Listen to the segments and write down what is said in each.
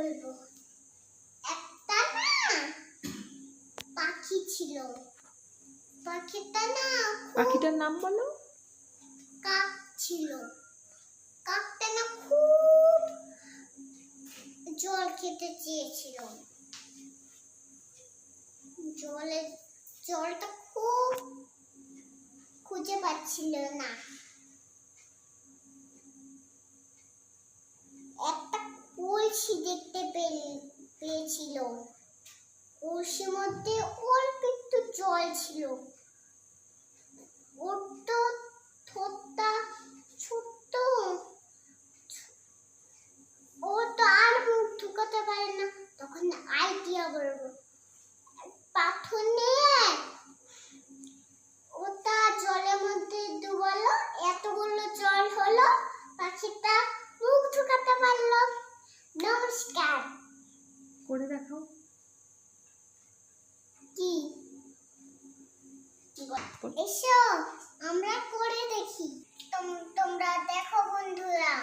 বলবো। একটা না পাখি ছিল, পাখিটা না পাখিটার নাম বলো। কাক ছিল। কাকটা না খুব জল খেতে চেয়েছিল। জলটা খুব খুঁজে পাচ্ছিল না। একটা কলসি দেখতে পেয়েছিল। কলসির মধ্যে অল্প একটু জল ছিল। ওর তো ঠোঁটটা ছোট্ট, ও তো আর মুখ ঢুকাতে পারে না। তখন আইডিয়া করবো, পাথর নিয়ে ওটা জলের মধ্যে ডুবালো, এতগুলো জল হলো, পাখিটা মুখ ঢুকাতে পারলো। নমস্কার। করে দেখাও। কি এসো আমরা করে দেখি। তোমরা দেখো বন্ধুরা।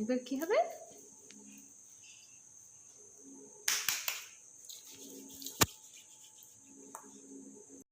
এবার কি হবে?